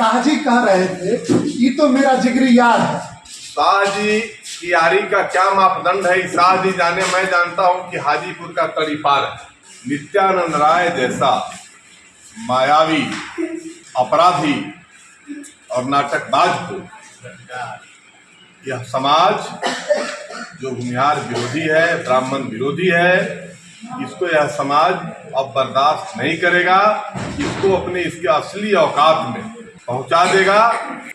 शाह जी कह रहे थे ये तो मेरा जिगरी यार है। शाह जी की यारी का क्या मापदंड है, शाह जी जाने। मैं जानता हूं कि हाजीपुर का तड़ीपार नित्यानंद राय जैसा मायावी, अपराधी और नाटकबाज को यह समाज जो भूमिहार विरोधी है, ब्राह्मण विरोधी है, इसको यह समाज अब बर्दाश्त नहीं करेगा। इसको अपने इसके असली औकात में पहुंचा देगा।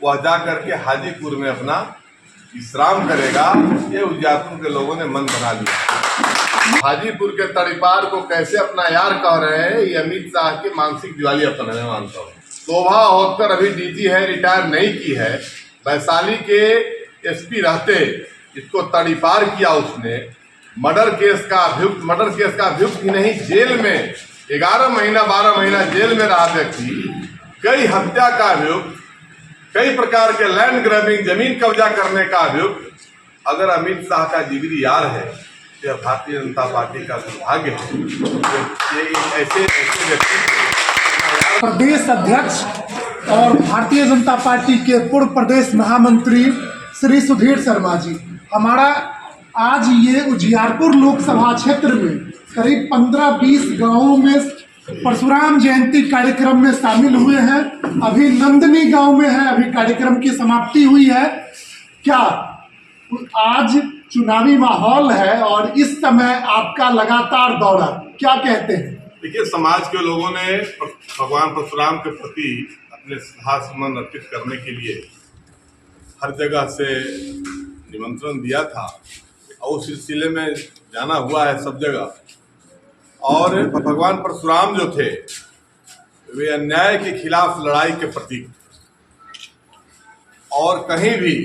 वह जा करके हाजीपुर में अपना विश्राम करेगा। ये उजियारपुर के लोगों ने मन बना लिया। हाजीपुर के तड़ीपार को कैसे अपना यार कह रहे हैं, ये अमित शाह की मानसिक दिवालियापन है, मैं मानता हूँ। शोभा होकर अभी डीजी है, रिटायर नहीं की है। वैशाली के एसपी रहते इसको तड़ीपार किया उसने। मर्डर केस का अभियुक्त ही नहीं, जेल में 11 महीना 12 महीना जेल में रहा व्यक्ति, कई हत्या का अभियुक्त, कई प्रकार के लैंड ग्रैबिंग, जमीन कब्जा करने का अभियुक्त। अगर अमित शाह का जिगरी यार है तो भारतीय जनता पार्टी का दुर्भाग्य है। ये ऐसे व्यक्ति प्रदेश अध्यक्ष और भारतीय जनता पार्टी के पूर्व प्रदेश महामंत्री श्री सुधीर शर्मा जी हमारा आज ये उजियारपुर लोकसभा क्षेत्र में करीब 15-20 गांवों में परशुराम जयंती कार्यक्रम में शामिल हुए हैं। अभी नंदनी गांव में है, अभी कार्यक्रम की समाप्ति हुई है। क्या आज चुनावी माहौल है और इस समय आपका लगातार दौरा, क्या कहते हैं? देखिए, समाज के लोगों ने भगवान परशुराम के प्रति अपने श्रद्धासुमन अर्पित करने के लिए हर जगह से निमंत्रण दिया था और उस सिलसिले में जाना हुआ है सब जगह। और भगवान परशुराम जो थे वे अन्याय के खिलाफ लड़ाई के प्रतीक, और कहीं भी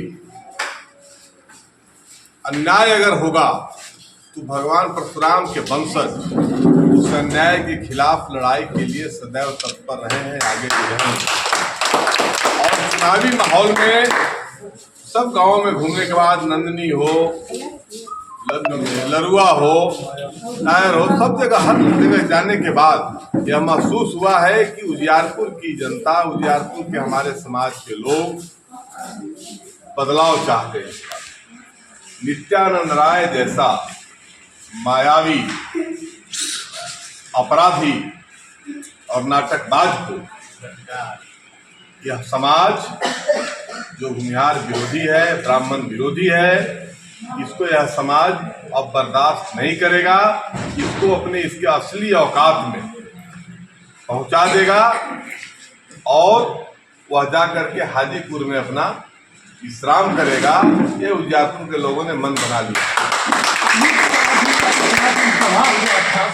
अन्याय अगर होगा तो भगवान परशुराम के वंशज उस अन्याय के खिलाफ लड़ाई के लिए सदैव तत्पर रहे हैं, आगे भी रहेंगे। और चुनावी माहौल में सब गांवों में घूमने के बाद, नंदनी हो, लरुआ हो, नायर हो, सब जगह हर जगह जाने के बाद यह महसूस हुआ है कि उजियारपुर की जनता, उजियारपुर के हमारे समाज के लोग बदलाव चाहते हैं। नित्यानंद राय जैसा मायावी, अपराधी और नाटकबाज को यह समाज जो भूमिहार विरोधी है, ब्राह्मण विरोधी है, इसको यह समाज अब बर्दाश्त नहीं करेगा। इसको अपने इसके असली औकात में पहुंचा देगा और वह जा करके हाजीपुर में अपना विश्राम करेगा। ये उजियारपुर के लोगों ने मन बना लिया।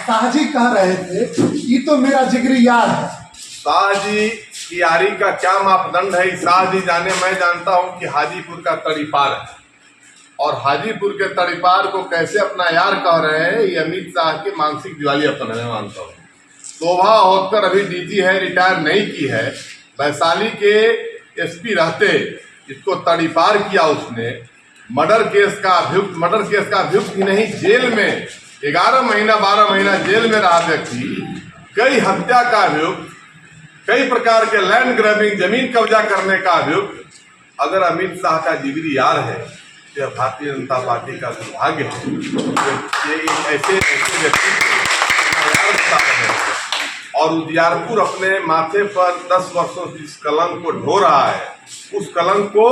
शाह जी कह रहे थे ये तो मेरा जिगरी यार है। शाह जी की यारी का क्या मापदंड है, शाह जी जाने। मैं जानता हूं कि हाजीपुर का तड़ीपार है और हाजीपुर के तड़ीपार को कैसे अपना यार कह रहे हैं, ये अमित शाह की मानसिक दिवालियापन है, मैं मानता हूँ। शोभा होकर अभी डीजी है, रिटायर नहीं की है। वैशाली के एसपी रहते इसको तड़ीपार किया उसने। मर्डर केस का अभियुक्त ही नहीं, जेल में 11 महीना 12 महीना जेल में रहा व्यक्ति, कई हत्या का अभियुक्त, कई प्रकार के लैंड ग्रैबिंग, जमीन कब्जा करने का अभियुक्त। अगर अमित शाह का जिगरी यार है तो भारतीय जनता पार्टी का दुर्भाग्य है। ये ऐसे व्यक्ति और उजियारपुर अपने माथे पर 10 वर्षों से इस कलंक को ढो रहा है। उस कलंक को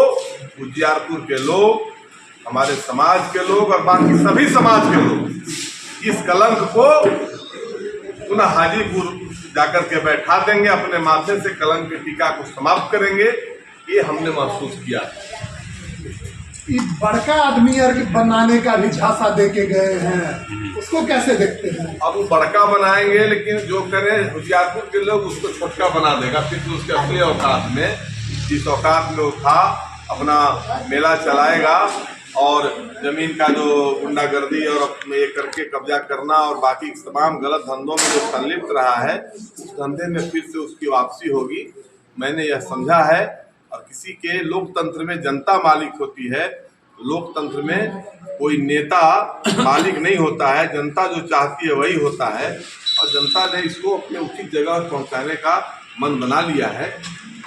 उजियारपुर के लोग, हमारे समाज के लोग और बाकी सभी समाज के लोग इस कलंक को पुनः हाजीपुर जाकर के बैठा देंगे, अपने माथे से कलंक की टीका को समाप्त करेंगे। ये हमने महसूस किया। बड़का आदमी बनाने का भी झांसा दे के गए हैं, उसको कैसे देखते हैं? अब वो बड़का बनाएंगे, लेकिन जो करें उजियारपुर के लोग उसको छोटका बना देगा। फिर तो उसके असली औकात में, जिस औकात में वो था, अपना मेला चलाएगा और जमीन का जो गुंडागर्दी और ये करके कब्जा करना और बाकी तमाम गलत धंधों में जो संलिप्त रहा है, उस धंधे में फिर से उसकी वापसी होगी। मैंने यह समझा है। और किसी के लोकतंत्र में जनता मालिक होती है, लोकतंत्र में कोई नेता मालिक नहीं होता है, जनता जो चाहती है वही होता है। और जनता ने इसको अपने उचित जगह पहुंचाने का मन बना लिया है।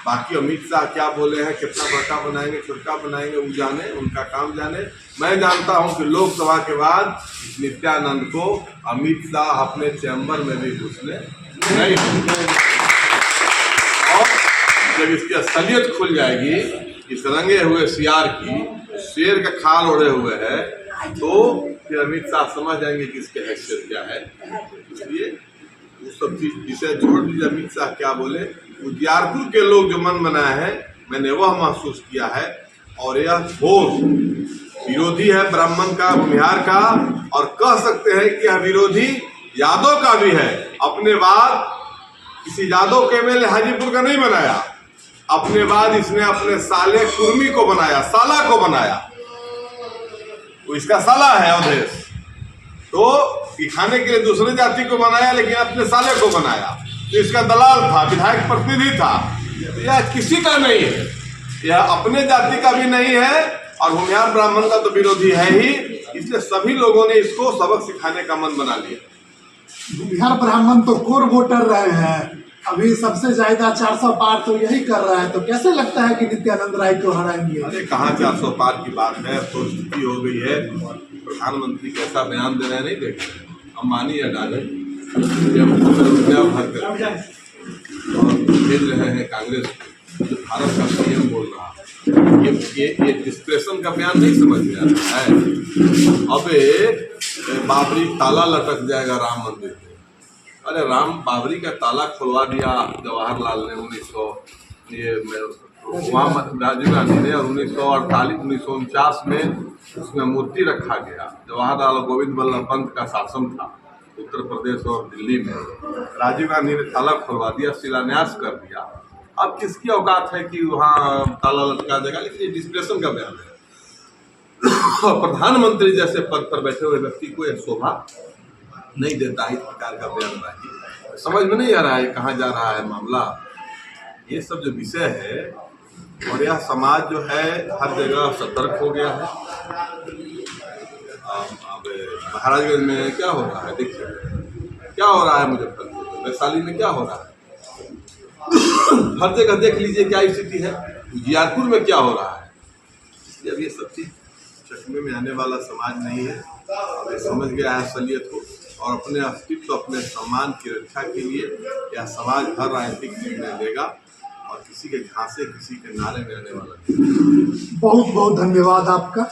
बाकी अमित शाह क्या बोले हैं, कितना बड़का बनाएंगे छोटा बनाएंगे, वो जाने, उनका काम जाने। मैं जानता हूं कि लोकसभा के बाद नित्यानंद को अमित शाह अपने चैम्बर में भी घुसने नहीं देंगे। और जब इसकी असलियत खुल जाएगी, इस रंगे हुए सियार की, शेर का खाल ओढ़े हुए है, तो फिर अमित शाह समझ जाएंगे कि इसकी हैसियत क्या है। इसलिए वो सब चीज विषय छोड़ दीजिए, अमित शाह क्या बोले। उजियारपुर के लोग जो मन बनाए हैं, मैंने वह महसूस किया है। और यह घोर विरोधी है ब्राह्मण का, भूमिहार का, और कह सकते हैं कि यह विरोधी यादव का भी है। अपने बाद किसी यादव के एमएलए हाजीपुर का नहीं बनाया, अपने बाद इसने अपने साले कुर्मी को बनाया, साला को बनाया। वो इसका साला है अवधेश, तो दिखाने के लिए दूसरे जाति को बनाया, लेकिन अपने साले को बनाया। तो इसका दलाल था, विधायक प्रतिनिधि था। यह किसी का नहीं है, यह अपने जाति का भी नहीं है, और भूमिहार ब्राह्मण का तो विरोधी है ही। इसलिए सभी लोगों ने इसको सबक सिखाने का मन बना लिया। भूमिहार ब्राह्मण तो कोर वोटर रहे हैं, अभी सबसे ज्यादा 400 पार तो यही कर रहा है, तो कैसे लगता है कि नित्यानंद राय को हराएंगे? अरे कहाँ 400 पार की बात है, तो स्थिति हो गई है। प्रधानमंत्री कैसा बयान दे रहे हैं नहीं देखे, अंबानी या डाले और भेज रहे हैं कांग्रेस, भारत का पीएम बोल रहा है। ये डिस्क्रेशन का बयान नहीं समझ में आ रहा है। अब बाबरी ताला लटक जाएगा राम मंदिर में। अरे बाबरी का ताला खुलवा दिया जवाहरलाल ने राजीव गांधी ने, और 1949 में उसमें मूर्ति रखा गया। जवाहरलाल गोविंद वल्लभ पंत का शासन था उत्तर प्रदेश और दिल्ली में। राजीव गांधी ने ताला खुलवा दिया, शिलान्यास कर दिया। अब किसकी औकात है कि वहाँ ताला लटका देगा? लेकिन ये डिस्क्रेशन का बयान है। प्रधानमंत्री जैसे पद पर बैठे हुए व्यक्ति को यह शोभा नहीं देता है इस प्रकार का बयानबाजी। समझ में नहीं आ रहा है कहाँ जा रहा है मामला। ये सब जो विषय है, और यह समाज जो है हर जगह सतर्क हो गया है। अब महाराजगंज में क्या हो रहा है, देखिए क्या हो रहा है, मुजफ्फरपुर में, वैशाली में क्या हो रहा है, हर जगह देख लीजिए क्या स्थिति है। उजियारपुर में क्या हो रहा है। इसलिए अब ये सब चीज चश्मे में आने वाला समाज नहीं है। अब समझ गया है असलियत को, और अपने अस्तित्व, अपने सम्मान की रक्षा के लिए यह समाज हर राजनीतिक निर्णय लेगा, और किसी के झांसे, किसी के नारे में आने वाला नहीं। बहुत बहुत धन्यवाद आपका।